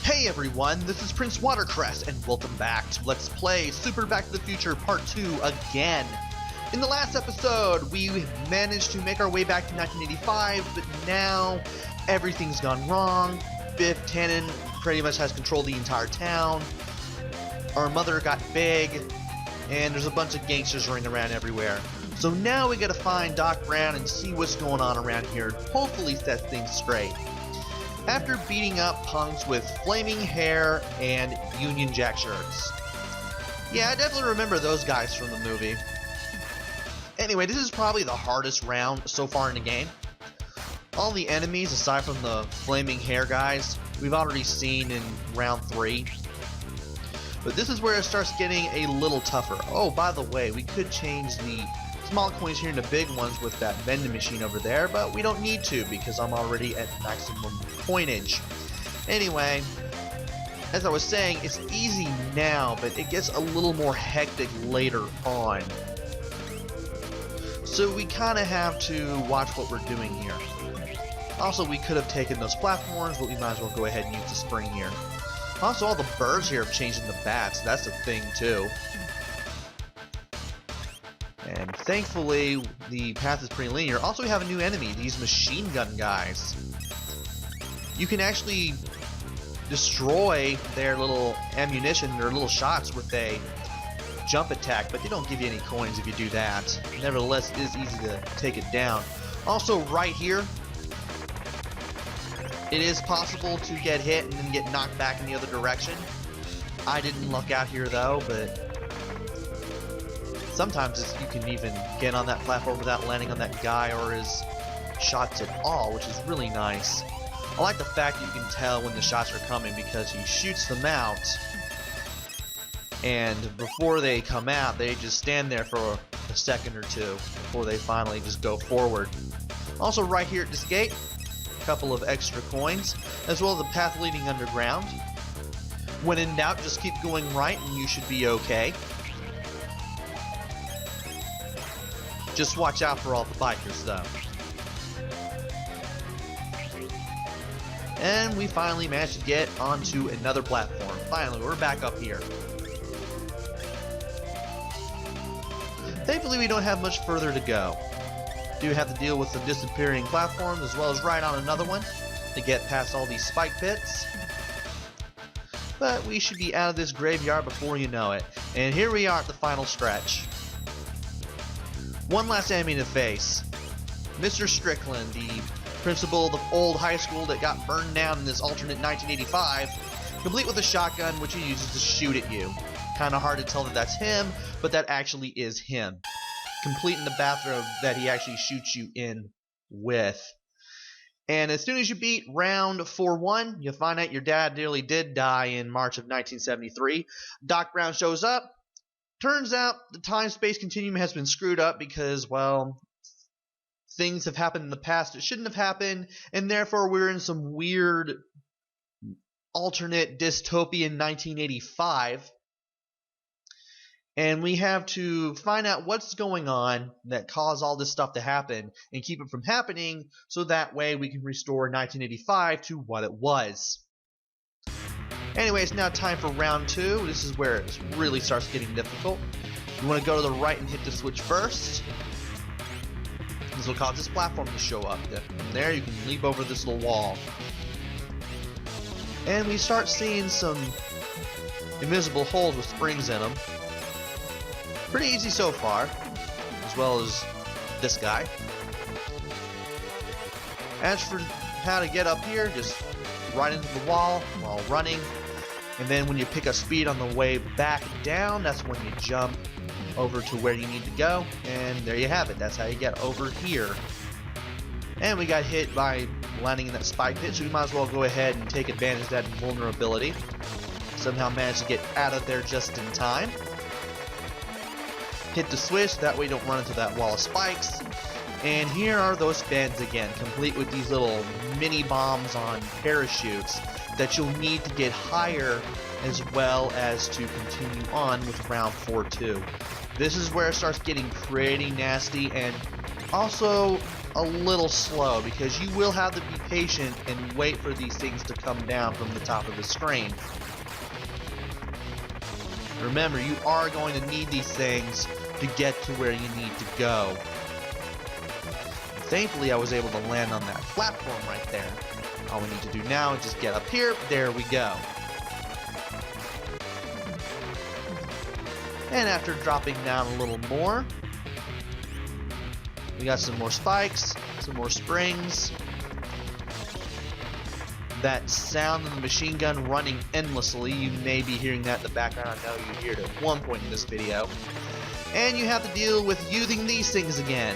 Hey everyone, this is Prince Watercress, and welcome back to Let's Play Super Back to the Future Part 2 again. In the last episode, we managed to make our way back to 1985, but now everything's gone wrong. Biff Tannen pretty much has control of the entire town. Our mother got big, and there's a bunch of gangsters running around everywhere. So now we gotta find Doc Brown and see what's going on around here, and hopefully set things straight. After beating up punks with flaming hair and Union Jack shirts. Yeah, I definitely remember those guys from the movie. Anyway, this is probably the hardest round so far in the game. All the enemies, aside from the flaming hair guys, we've already seen in round 3. But this is where it starts getting a little tougher. Oh, by the way, we could change the small coins here into big ones with that vending machine over there, but we don't need to because I'm already at maximum coinage. Anyway, as I was saying, it's easy now, but it gets a little more hectic later on. So we kind of have to watch what we're doing here. Also, we could have taken those platforms, but we might as well go ahead and use the spring here. Also, all the birds here have changed into bats, so that's a thing too. And thankfully, the path is pretty linear. Also, we have a new enemy, these machine gun guys. You can actually destroy their little ammunition, their little shots with a jump attack, but they don't give you any coins if you do that. Nevertheless, it is easy to take it down. Also, right here, it is possible to get hit and then get knocked back in the other direction. I didn't luck out here though, but sometimes you can even get on that platform without landing on that guy or his shots at all, which is really nice. I like the fact that you can tell when the shots are coming because he shoots them out, and before they come out, they just stand there for a second or two before they finally just go forward. Also, right here at this gate, a couple of extra coins, as well as the path leading underground. When in doubt, just keep going right and you should be okay. Just watch out for all the bikers though. And we finally managed to get onto another platform. Finally, we're back up here. Thankfully, we don't have much further to go. Do have to deal with some disappearing platforms as well as ride on another one to get past all these spike pits. But we should be out of this graveyard before you know it. And here we are at the final stretch. One last enemy to face. Mr. Strickland, the principal of the old high school that got burned down in this alternate 1985, complete with a shotgun which he uses to shoot at you. Kinda hard to tell that that's him, but that actually is him. Complete in the bathrobe that he actually shoots you in with. And as soon as you beat round 4-1, you'll find out your dad nearly did die in March of 1973. Doc Brown shows up. Turns out the time-space continuum has been screwed up because, well, things have happened in the past that shouldn't have happened, and therefore we're in some weird alternate dystopian 1985. And we have to find out what's going on that caused all this stuff to happen and keep it from happening so that way we can restore 1985 to what it was. Anyway, it's now time for round 2. This is where it really starts getting difficult. You want to go to the right and hit the switch first. This will cause this platform to show up. From there you can leap over this little wall. And we start seeing some invisible holes with springs in them. Pretty easy so far, as well as this guy. As for how to get up here, just right into the wall while running, and then when you pick up speed on the way back down, that's when you jump over to where you need to go, and there you have it. That's how you get over here. And we got hit by landing in that spike pit, so we might as well go ahead and take advantage of that vulnerability. Somehow managed to get out of there just in time. Hit the switch, that way you don't run into that wall of spikes. And here are those fans again, complete with these little mini bombs on parachutes that you'll need to get higher as well as to continue on with round 4-2. This is where it starts getting pretty nasty, and also a little slow because you will have to be patient and wait for these things to come down from the top of the screen. Remember, you are going to need these things to get to where you need to go. Thankfully, I was able to land on that platform right there. All we need to do now is just get up here. There we go. And after dropping down a little more, we got some more spikes, some more springs. That sound of the machine gun running endlessly, you may be hearing that in the background. I know you hear it at one point in this video. And you have to deal with using these things again.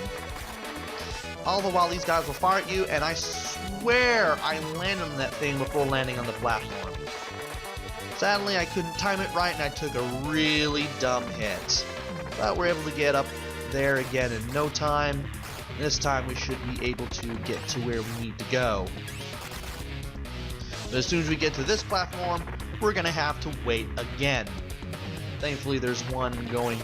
All the while these guys will fire at you, and I swear I landed on that thing before landing on the platform. Sadly, I couldn't time it right and I took a really dumb hit. But we're able to get up there again in no time. This time we should be able to get to where we need to go. But as soon as we get to this platform, we're going to have to wait again. Thankfully, there's one going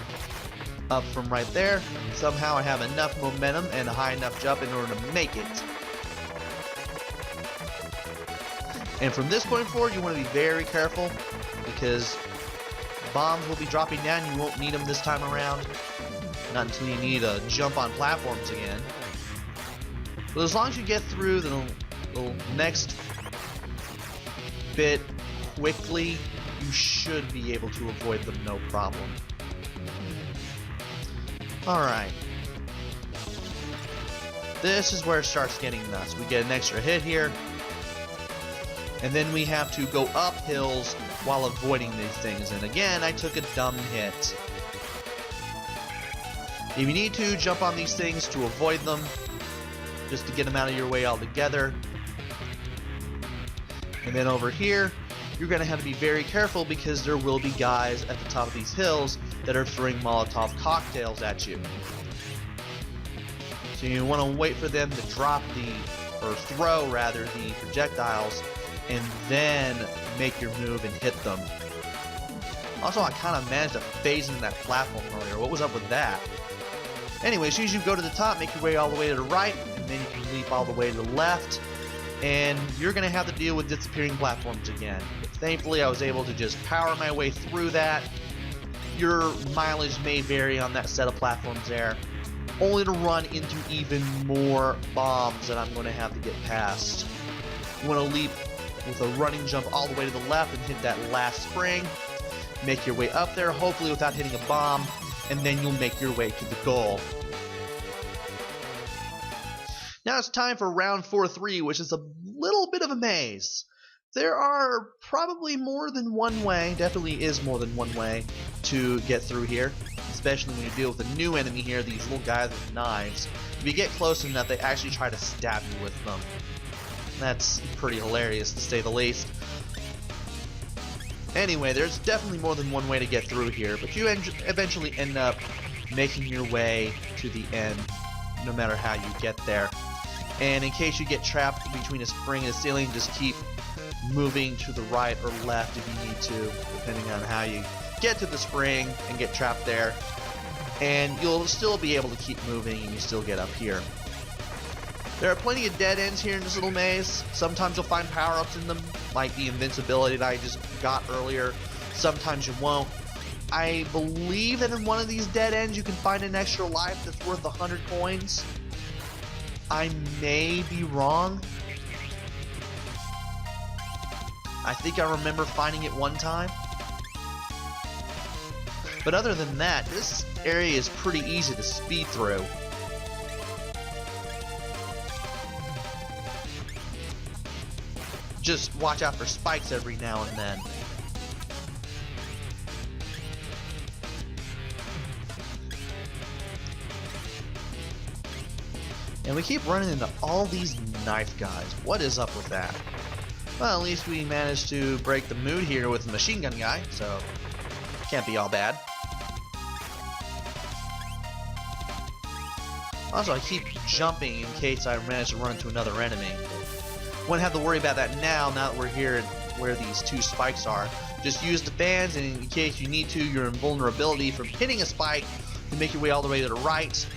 up from right there. Somehow I have enough momentum and a high enough jump in order to make it. And from this point forward, you want to be very careful because bombs will be dropping down. You won't need them this time around. Not until you need to jump on platforms again. But as long as you get through the next bit quickly, you should be able to avoid them no problem. Alright. This is where it starts getting nuts. We get an extra hit here. And then we have to go up hills while avoiding these things. And again, I took a dumb hit. If you need to, jump on these things to avoid them, just to get them out of your way altogether. And then over here, you're going to have to be very careful because there will be guys at the top of these hills that are throwing Molotov cocktails at you. So you want to wait for them to drop or throw rather, the projectiles, and then make your move and hit them. Also, I kind of managed to phase into that platform earlier. What was up with that? Anyway, as soon as you go to the top, make your way all the way to the right, and then you can leap all the way to the left, and you're going to have to deal with disappearing platforms again. But thankfully, I was able to just power my way through that. Your mileage may vary on that set of platforms there, only to run into even more bombs that I'm going to have to get past. You want to leap with a running jump all the way to the left and hit that last spring. Make your way up there, hopefully without hitting a bomb, and then you'll make your way to the goal. Now it's time for round 4-3, which is a little bit of a maze. There are probably more than one way, definitely is more than one way to get through here, especially when you deal with a new enemy here, these little guys with knives. If you get close enough, they actually try to stab you with them. That's pretty hilarious, to say the least. Anyway, there's definitely more than one way to get through here, but you eventually end up making your way to the end, no matter how you get there. And in case you get trapped between a spring and a ceiling, just keep moving to the right or left if you need to, depending on how you get to the spring and get trapped there. And you'll still be able to keep moving and you still get up here. There are plenty of dead ends here in this little maze. Sometimes you'll find power-ups in them, like the invincibility that I just got earlier. Sometimes you won't. I believe that in one of these dead ends you can find an extra life that's worth 100 coins. I may be wrong. I think I remember finding it one time. But other than that, this area is pretty easy to speed through. Just watch out for spikes every now and then. And we keep running into all these knife guys. What is up with that? Well, at least we managed to break the mood here with the machine gun guy, so can't be all bad. Also, I keep jumping in case I manage to run into another enemy. Won't have to worry about that now that we're here where these two spikes are. Just use the fans, and in case you need to, your invulnerability from hitting a spike to make your way all the way to the right.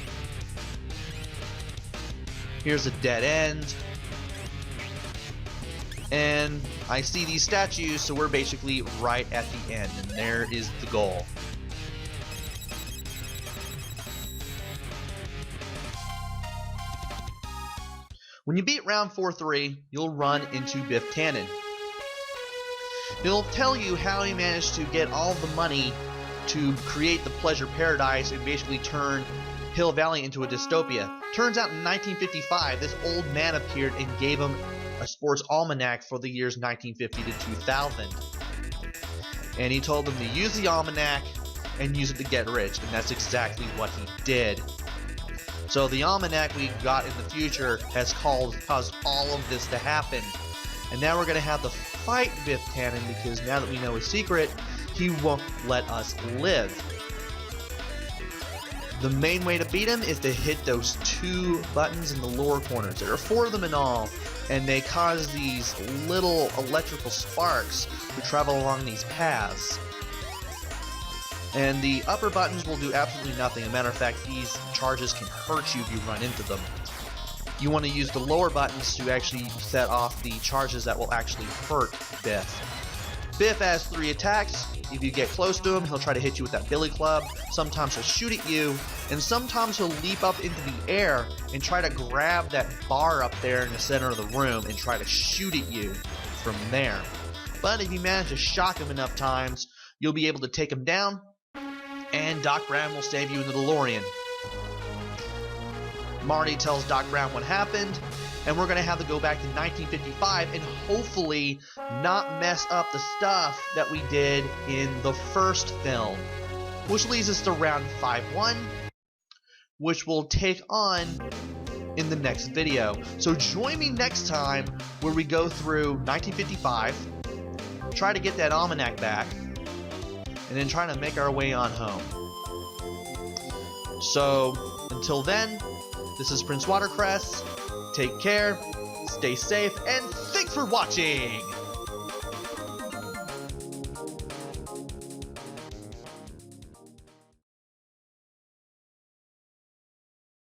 Here's a dead end. And I see these statues, so we're basically right at the end, and there is the goal. When you beat round 4-3, you'll run into Biff Tannen. He'll tell you how he managed to get all the money to create the Pleasure Paradise and basically turn Hill Valley into a dystopia. Turns out in 1955, this old man appeared and gave him a sports almanac for the years 1950 to 2000. And he told them to use the almanac and use it to get rich, and that's exactly what he did. So the almanac we got in the future has caused all of this to happen. And now we're going to have to fight Biff Tannen, because now that we know his secret, he won't let us live. The main way to beat him is to hit those 2 buttons in the lower corners. There are 4 of them in all, and they cause these little electrical sparks to travel along these paths. And the upper buttons will do absolutely nothing. As a matter of fact, these charges can hurt you if you run into them. You want to use the lower buttons to actually set off the charges that will actually hurt Biff. Biff has 3 attacks. If you get close to him, he'll try to hit you with that billy club. Sometimes he'll shoot at you, and sometimes he'll leap up into the air and try to grab that bar up there in the center of the room and try to shoot at you from there. But if you manage to shock him enough times, you'll be able to take him down, and Doc Brown will save you in the DeLorean. Marty tells Doc Brown what happened, and we're going to have to go back to 1955 and hopefully not mess up the stuff that we did in the first film. Which leads us to round 5-1, which we'll take on in the next video. So join me next time where we go through 1955, try to get that almanac back, and then try to make our way on home. So until then, this is Prince Watercress. Take care, stay safe, and thanks for watching!